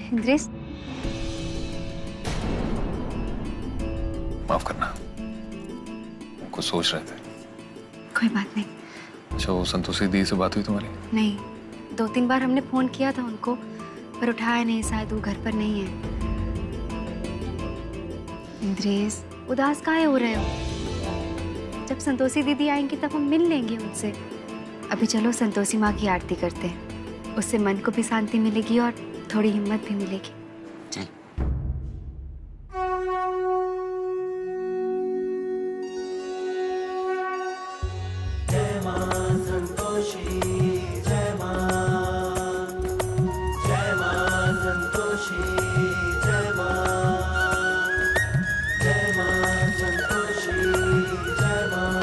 इंद्रेश, माफ करना, कुछ सोच रहे थे। कोई बात नहीं। अच्छा, वो संतोषी दी से बात हुई तुम्हारी? नहीं, 2-3 बार हमने फोन किया था उनको, पर उठाया नहीं। शायद वो घर पर नहीं है। इंद्रेश, उदास काहे हो रहे हो? जब संतोषी दीदी आएंगी तब हम मिल लेंगे उनसे। अभी चलो संतोषी माँ की आरती करते हैं, उससे मन को भी शांति मिलेगी और थोड़ी हिम्मत भी मिलेगी। चल। जय मां संतोषी, जय मां, जय मां संतोषी, जय मां, जय मां संतोषी, जय मां।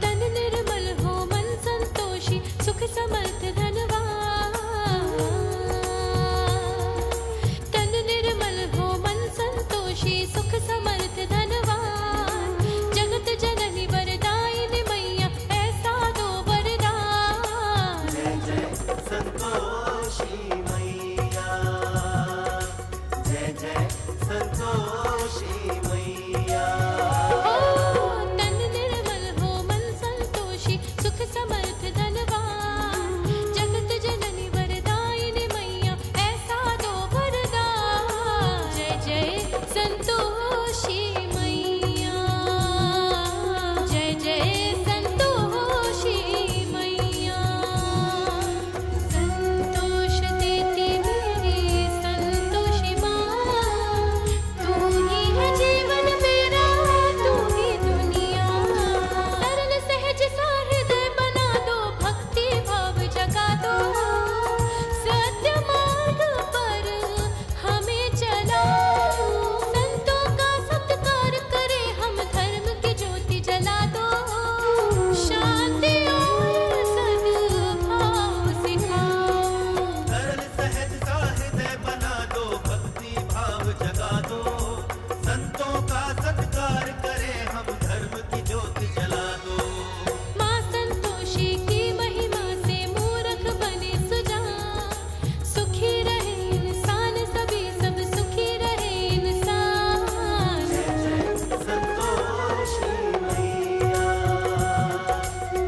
तन निर्मल हो मन संतोषी, सुख समर्थ धनवान। तन निर्मल हो मन संतोषी, सुख समर्थ धनवान। जगत जननी वरदायिनी मैया, ऐसा दो वरदान। जय जय संतोषी मैया, जय जय संतोषी मैया। तन निर्मल हो मन संतोषी, सुख समर्थ धनवान। जगत जननी वरदायिनी मैया, ऐसा दो वरदान। जय जय संतोषी मैया, जय जय संतोषी मैया। संतोष देती मेरी संतोषी माँ, तू ही है जीवन मेरा, तू ही दुनिया। सरल सहज सा हृदय बना दो, भक्ति भाव जगा दो। सत्य मार्ग पर हमें चलाओ, संतों का सत्कार करे, हम धर्म की ज्योति जला दो। शांति और सद्भाव सिखाओ। सरल सहज सा हृदय बना दो, भक्ति भाव जगा दो। संतों का सत्कार करें, हम धर्म की ज्योति जला दो। माँ संतोषी की महिमा से मूर्ख बने सुजान। सुखी रहे इंसान सभी, सब सुखी रहे इंसान। संतोषी मैया,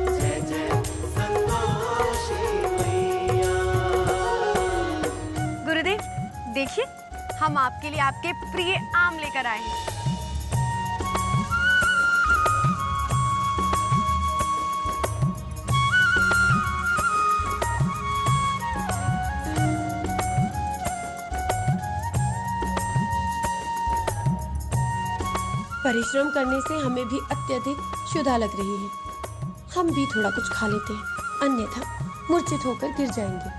जय जय संतोषी मैया। गुरुदेव, देखिए हम आपके लिए आपके प्रिय आम लेकर आए हैं। परिश्रम करने से हमें भी अत्यधिक क्षुधा लग रही है। हम भी थोड़ा कुछ खा लेते हैं, अन्यथा मूर्छित होकर गिर जाएंगे।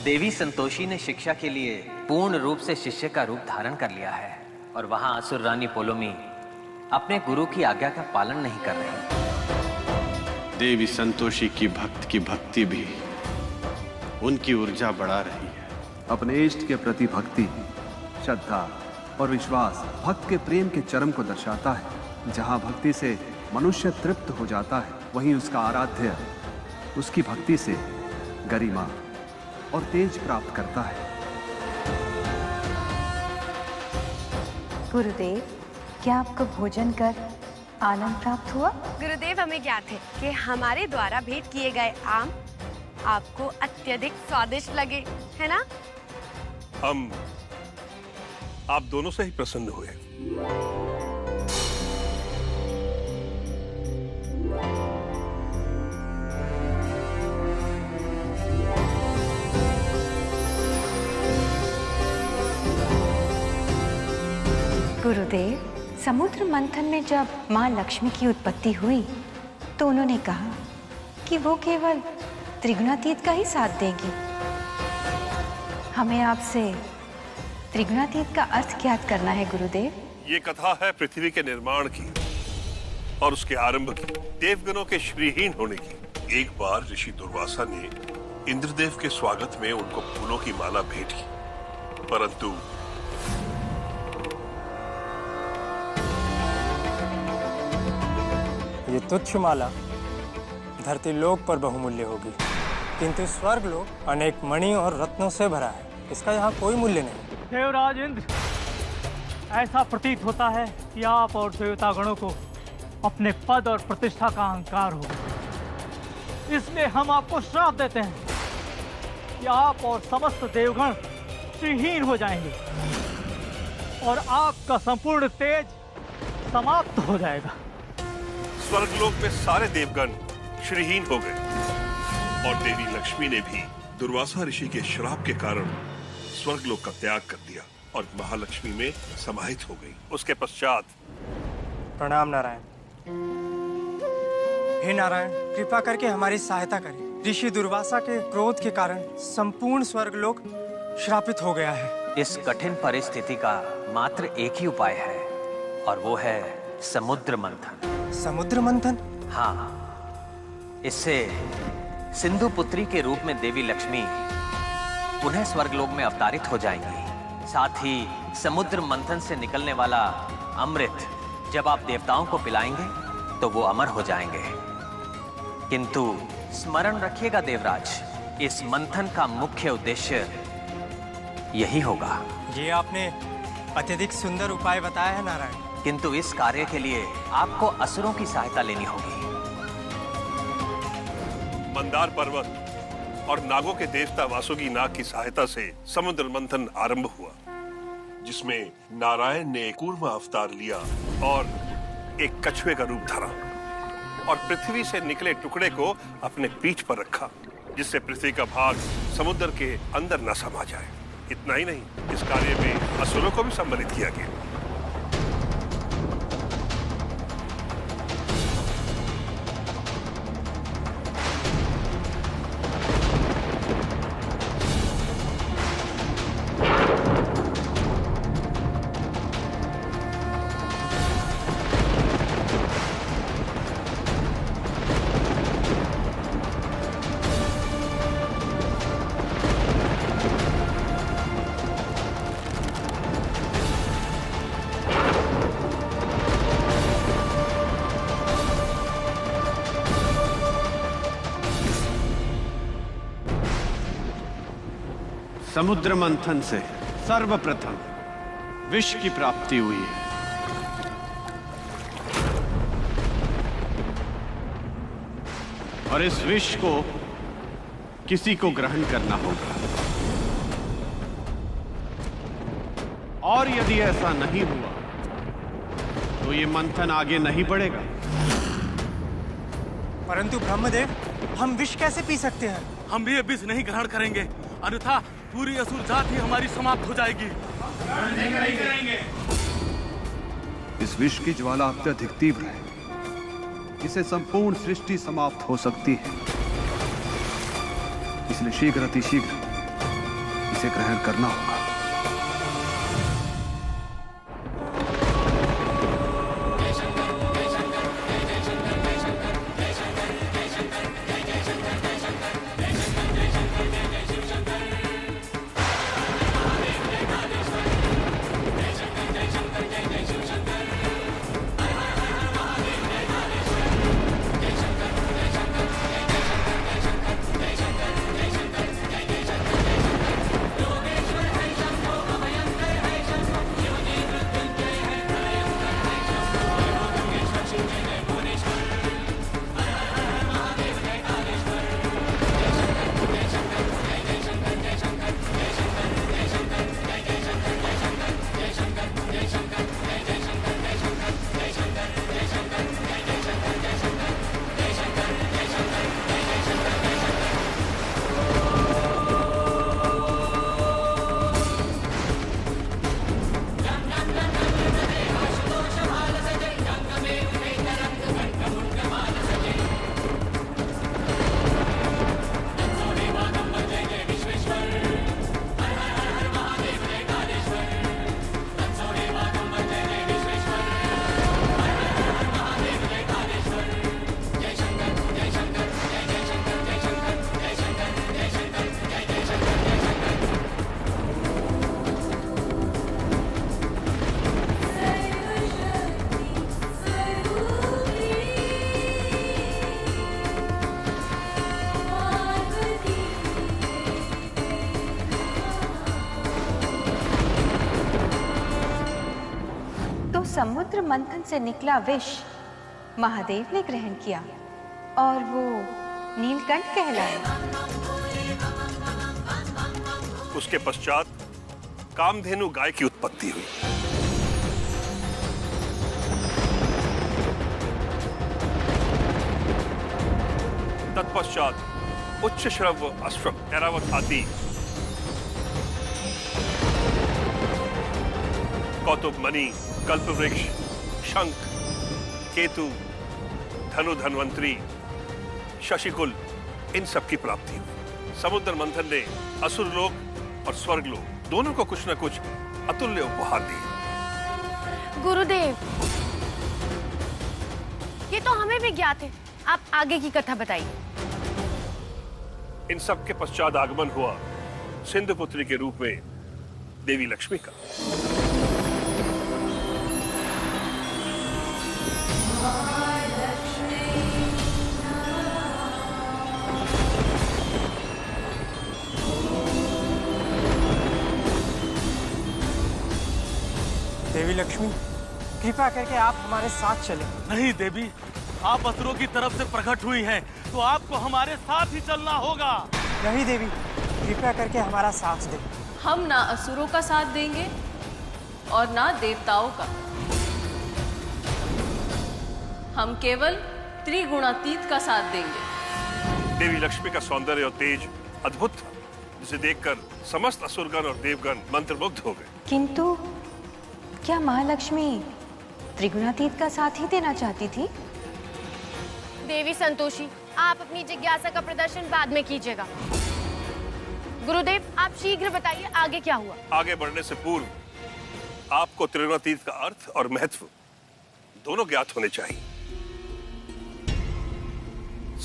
देवी संतोषी ने शिक्षा के लिए पूर्ण रूप से शिष्य का रूप धारण कर लिया है और वहां असुर रानी पोलोमी अपने गुरु की आज्ञा का पालन नहीं कर रही। देवी संतोषी की भक्त की भक्ति भी उनकी ऊर्जा बढ़ा रही है। अपने इष्ट के प्रति भक्ति, श्रद्धा और विश्वास भक्त के प्रेम के चरम को दर्शाता है। जहां भक्ति से मनुष्य तृप्त हो जाता है, वहीं उसका आराध्य उसकी भक्ति से गरिमा और तेज प्राप्त करता है। गुरुदेव, क्या आपको भोजन कर आनंद प्राप्त हुआ? गुरुदेव, हमें ज्ञात है कि हमारे द्वारा भेंट किए गए आम आपको अत्यधिक स्वादिष्ट लगे, है ना? हम आप दोनों से ही प्रसन्न हुए। गुरुदेव, समुद्र मंथन में जब माँ लक्ष्मी की उत्पत्ति हुई तो उन्होंने कहा कि वो केवल त्रिगुणातीत का ही साथ देगी। हमें आपसे त्रिगुणातीत का अर्थ ज्ञात करना है गुरुदेव। ये कथा है पृथ्वी के निर्माण की और उसके आरंभ की, देवगणों के श्रीहीन होने की। एक बार ऋषि दुर्वासा ने इंद्रदेव के स्वागत में उनको फूलों की माला भेंट की, परंतु ये तुच्छ माला धरती लोक पर बहुमूल्य होगी, किंतु स्वर्ग लोक अनेक मणि और रत्नों से भरा है, इसका यहाँ कोई मूल्य नहीं। देवराज इंद्र, ऐसा प्रतीत होता है कि आप और देवतागणों को अपने पद और प्रतिष्ठा का अहंकार होगा, इसलिए हम आपको श्राप देते हैं कि आप और समस्त देवगण श्रीहीन हो जाएंगे और आपका संपूर्ण तेज समाप्त हो जाएगा। स्वर्गलोक में सारे देवगण श्रीहीन हो गए और देवी लक्ष्मी ने भी दुर्वासा ऋषि के श्राप के कारण स्वर्गलोक का त्याग कर दिया और महालक्ष्मी में समाहित हो गई। उसके पश्चात प्रणाम नारायण। हे नारायण, कृपा करके हमारी सहायता करें। ऋषि दुर्वासा के क्रोध के कारण संपूर्ण स्वर्गलोक श्रापित हो गया है। इस कठिन परिस्थिति का मात्र एक ही उपाय है और वो है समुद्र मंथन। समुद्र मंथन? हाँ, इससे सिंधु पुत्री के रूप में देवी लक्ष्मी पुनः स्वर्गलोक में अवतारित हो जाएंगी। साथ ही समुद्र मंथन से निकलने वाला अमृत जब आप देवताओं को पिलाएंगे तो वो अमर हो जाएंगे। किंतु स्मरण रखिएगा देवराज, इस मंथन का मुख्य उद्देश्य यही होगा। ये आपने अत्यधिक सुंदर उपाय बताया है नारायण, किंतु इस कार्य के लिए आपको असुरों की सहायता लेनी होगी। मंदार पर्वत और नागों के देवता वासुकी नाग की सहायता से समुद्र मंथन आरंभ हुआ, जिसमें नारायण ने कूर्म अवतार लिया और एक कछुए का रूप धरा और पृथ्वी से निकले टुकड़े को अपने पीठ पर रखा, जिससे पृथ्वी का भाग समुद्र के अंदर न समा जाए। इतना ही नहीं, इस कार्य में असुरों को भी सम्मिलित किया गया। समुद्र मंथन से सर्वप्रथम विष की प्राप्ति हुई है। और इस विष को किसी को ग्रहण करना होगा, और यदि ऐसा नहीं हुआ तो ये मंथन आगे नहीं बढ़ेगा। परंतु ब्रह्मदेव, हम विष कैसे पी सकते हैं? हम भी ये विष नहीं ग्रहण करेंगे, अन्यथा पूरी असुर जाति हमारी समाप्त हो जाएगी। नहीं करेंगे। इस विष की ज्वाला अत्यधिक तीव्र है, इससे संपूर्ण सृष्टि समाप्त हो सकती है, इसलिए शीघ्र अतिशीघ्र इसे ग्रहण करना होगा। समुद्र मंथन से निकला विष महादेव ने ग्रहण किया और वो नीलकंठ कहलाया। उसके पश्चात कामधेनु गाय की उत्पत्ति हुई। तत्पश्चात उच्च श्रव्य अश्व ऐरावत हाथी, कौतुक मणि, कल्पवृक्ष, शंख, केतु, धनु धन्वंतरी, शशिकुल, इन सब की प्राप्ति हुई। समुद्र मंथन ने असुरलोक और स्वर्गलोक दोनों को कुछ न कुछ अतुल्य उपहार दिए। गुरुदेव, ये तो हमें भी ज्ञात है, आप आगे की कथा बताइए। इन सब के पश्चात आगमन हुआ सिंधु पुत्री के रूप में देवी लक्ष्मी का। देवी लक्ष्मी, कृपा करके आप हमारे साथ चलें। नहीं देवी, आप असुरों की तरफ से प्रकट हुई हैं, तो आपको हमारे साथ ही चलना होगा। नहीं देवी, कृपा करके हमारा साथ दें। हम ना असुरों का साथ देंगे और ना देवताओं का। हम केवल त्रिगुणातीत का साथ देंगे। देवी लक्ष्मी का सौंदर्य और तेज अद्भुत था, जिसे देखकर समस्त असुरगण और देवगण मंत्रमुग्ध हो गए। किंतु क्या महालक्ष्मी त्रिगुणातीत का साथ ही देना चाहती थी? देवी संतोषी, आप अपनी जिज्ञासा का प्रदर्शन बाद में कीजिएगा। गुरुदेव, आप शीघ्र बताइए आगे क्या हुआ। आगे बढ़ने से पूर्व आपको त्रिगुणातीत का अर्थ और महत्व दोनों ज्ञात होने चाहिए।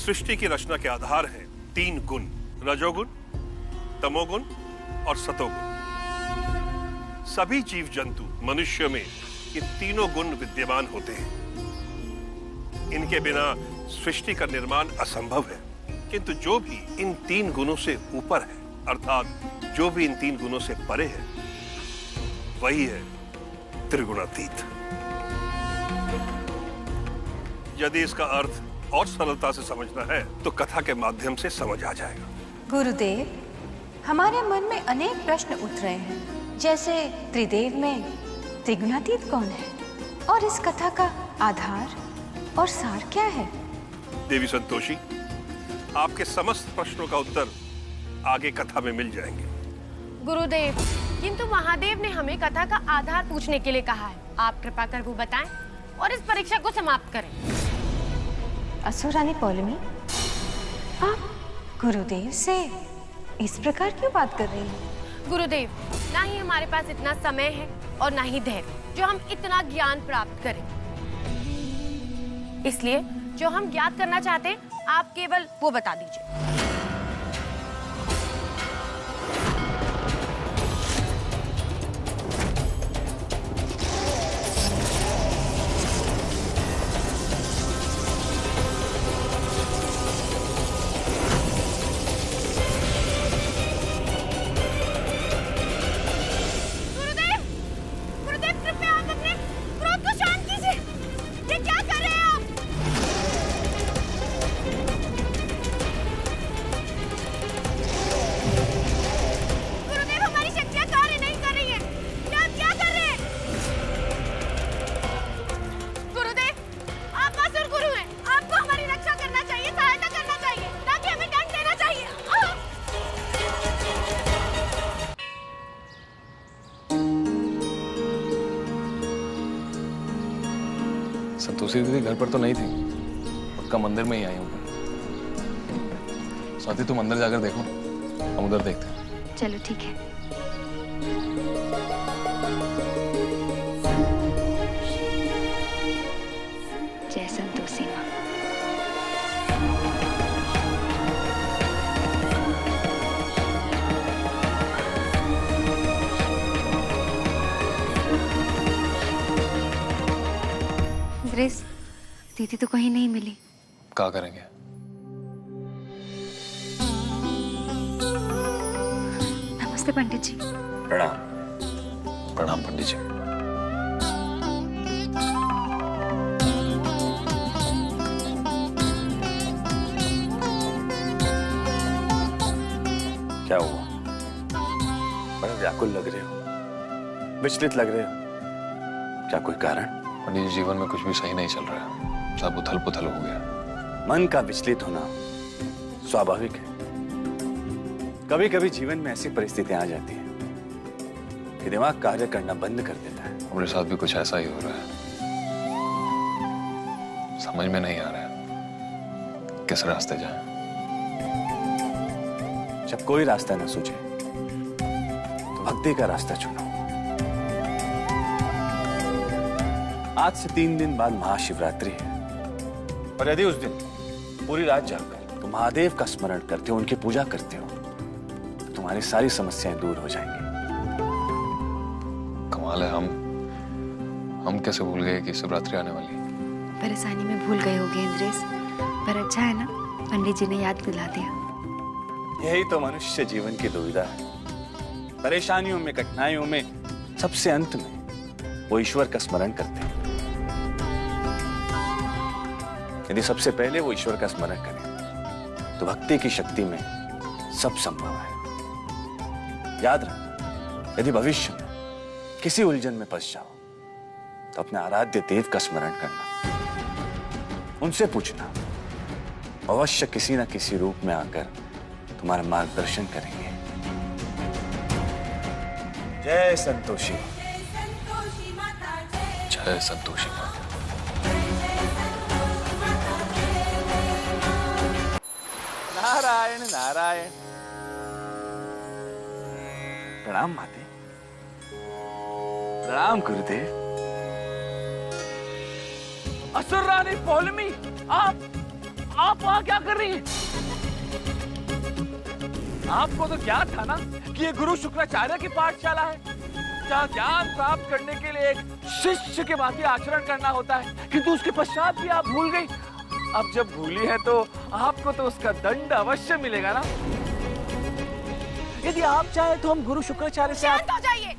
सृष्टि की रचना के आधार हैं 3 गुण, रजोगुण, तमोगुण और सतोगुण। सभी जीव जंतु मनुष्य में ये तीनों गुण विद्यमान होते हैं। इनके बिना सृष्टि का निर्माण असंभव है। किंतु जो भी इन 3 गुणों से ऊपर है, अर्थात जो भी इन 3 गुणों से परे है, वही है त्रिगुणातीत। यदि इसका अर्थ और सरलता से समझना है तो कथा के माध्यम से समझ आ जाएगा। गुरुदेव, हमारे मन में अनेक प्रश्न उठ रहे हैं, जैसे त्रिदेव में त्रिगुणातीत कौन है और इस कथा का आधार और सार क्या है? देवी संतोषी, आपके समस्त प्रश्नों का उत्तर आगे कथा में मिल जाएंगे। गुरुदेव, किंतु महादेव ने हमें कथा का आधार पूछने के लिए कहा है। आप कृपा कर वो बताएं और इस परीक्षा को समाप्त करें। असुरानी पौलमी, आप गुरुदेव से इस प्रकार क्यों बात कर रही हैं? गुरुदेव, ना ही हमारे पास इतना समय है और ना ही धैर्य जो हम इतना ज्ञान प्राप्त करें। इसलिए जो हम ज्ञात करना चाहते हैं, आप केवल वो बता दीजिए। संतोषी दीदी घर पर तो नहीं थी, पक्का मंदिर में ही आई हूँ। स्वाति, तुम अंदर जाकर देखो, हम उधर देखते हैं। चलो ठीक है। जय संतोषी माँ। ग्रेस, दीदी तो कहीं नहीं मिली। क्या करेंगे? नमस्ते पंडित जी। प्रणाम। प्रणाम पंडित जी। क्या हुआ? बड़ा व्याकुल लग रहे हो, विचलित लग रहे हो, क्या कोई कारण? पंडित जी, जीवन में कुछ भी सही नहीं चल रहा है, सब उथल पुथल हो गया। मन का विचलित होना स्वाभाविक है। कभी कभी जीवन में ऐसी परिस्थितियां आ जाती हैं कि दिमाग कार्य करना बंद कर देता है। हमारे साथ भी कुछ ऐसा ही हो रहा है, समझ में नहीं आ रहा है किस रास्ते जाएं। जब कोई रास्ता न सूझे तो भक्ति का रास्ता चुनो। आज से 3 दिन बाद महाशिवरात्रि है, और यदि उस दिन पूरी रात जागकर तुम महादेव का स्मरण करते हो, उनकी पूजा करते हो, तो तुम्हारी सारी समस्याएं दूर हो जाएंगी। कमाल है, हम कैसे भूल गए कि शिवरात्रि आने वाली है। परेशानी में भूल गए होगे इंद्रेश, पर अच्छा है ना, पंडित जी ने याद दिला दिया। यही तो मनुष्य जीवन की दुविधा है। परेशानियों में, कठिनाइयों में सबसे अंत में वो ईश्वर का स्मरण करते हैं। यदि सबसे पहले वो ईश्वर का स्मरण करें तो भक्ति की शक्ति में सब संभव है। याद रखना, यदि भविष्य में किसी उलझन में फंस जाओ तो अपने आराध्य देव का स्मरण करना, उनसे पूछना, अवश्य किसी न किसी रूप में आकर तुम्हारा मार्गदर्शन करेंगे। जय संतोषी। जय संतोषी माता। नारायण नारायण। प्रणाम माते। प्रणाम गुरुदेव। असुर रानी पौलमी, आप वहां क्या कर रही हैं? आपको तो ज्ञान था ना कि ये गुरु शुक्राचार्य की पाठशाला है, जहाँ ज्ञान प्राप्त करने के लिए एक शिष्य के भांति आचरण करना होता है, किंतु उसके पश्चात भी आप भूल गई। अब जब भूली है तो आपको तो उसका दंड अवश्य मिलेगा ना। यदि आप चाहे तो हम गुरु शुक्राचार्य से शांत हो जाइए।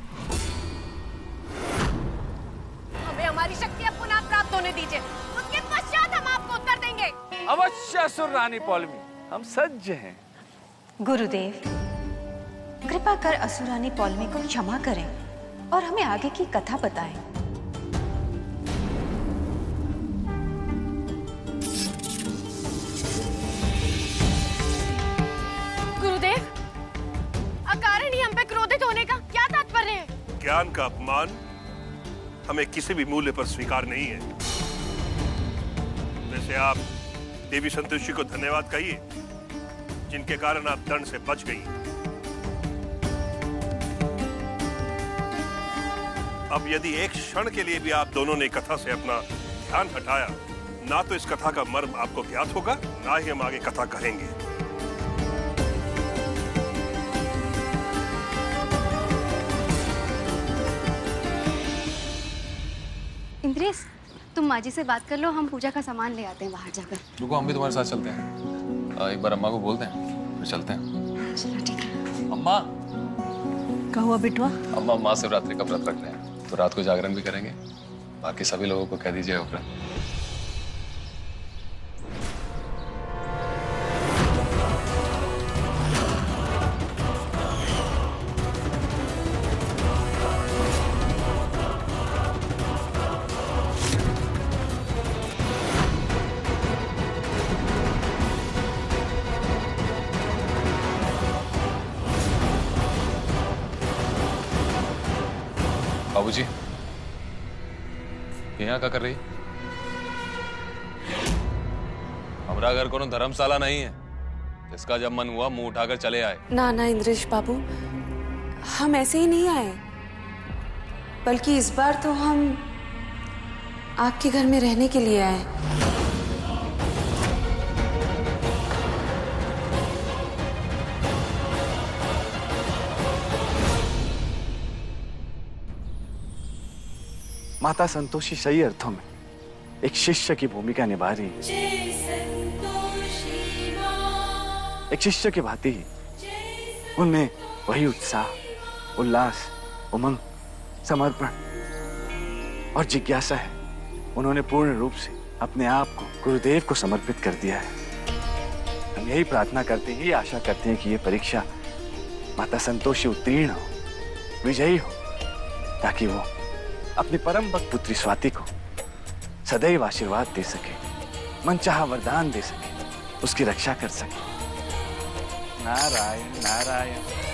हमें हमारी शक्तियां पुनः प्राप्त होने दीजिए, उसके पश्चात हम आपको उत्तर देंगे। अवश्य असुर रानी पौलमी, हम सज्ज हैं। गुरुदेव, कृपा कर असुरानी पौलमी को क्षमा करें और हमें आगे की कथा बताएं। गुरुदेव, अकारण ही हम पे क्रोधित होने का क्या तात्पर्य है? ज्ञान का अपमान हमें किसी भी मूल्य पर स्वीकार नहीं है। वैसे आप देवी संतोषी को धन्यवाद कहिए, जिनके कारण आप दंड से बच गई। अब यदि एक क्षण के लिए भी आप दोनों ने कथा से अपना ध्यान हटाया, ना तो इस कथा का मर्म आपको ज्ञात होगा, ना ही हम आगे कथा कहेंगे। इंद्रेश, तुम माँ जी से बात कर लो, हम पूजा का सामान ले आते हैं बाहर जाकर। रुको, हम भी तुम्हारे साथ चलते हैं। एक बार अम्मा को बोलते हैं, फिर चलते हैं। चलो ठीक है। अम्मा। क्या हुआ बेटवा? अम्मा महाशिवरात्रि का व्रत रख रहे हैं, तो रात को जागरण भी करेंगे। बाकी सभी लोगों को कह दीजिए व्रत। बाबूजी, यहाँ क्या कर रही? हमारा घर कोनो धर्मशाला नहीं है, इसका जब मन हुआ मुंह उठाकर चले आए। ना ना इंद्रेश बाबू, हम ऐसे ही नहीं आए, बल्कि इस बार तो हम आपके घर में रहने के लिए आए। माता संतोषी सही अर्थों में एक शिष्य की भूमिका निभा रही है। एक शिष्य की भांति ही उनमें वही उत्साह, उल्लास, उमंग, समर्पण और जिज्ञासा है। उन्होंने पूर्ण रूप से अपने आप को गुरुदेव को समर्पित कर दिया है। हम यही प्रार्थना करते हैं, यही आशा करते हैं कि ये परीक्षा माता संतोषी उत्तीर्ण हो, विजयी हो, ताकि वो अपनी परम भक्त पुत्री स्वाति को सदैव आशीर्वाद दे सके, मनचाहा वरदान दे सके, उसकी रक्षा कर सके। नारायण नारायण।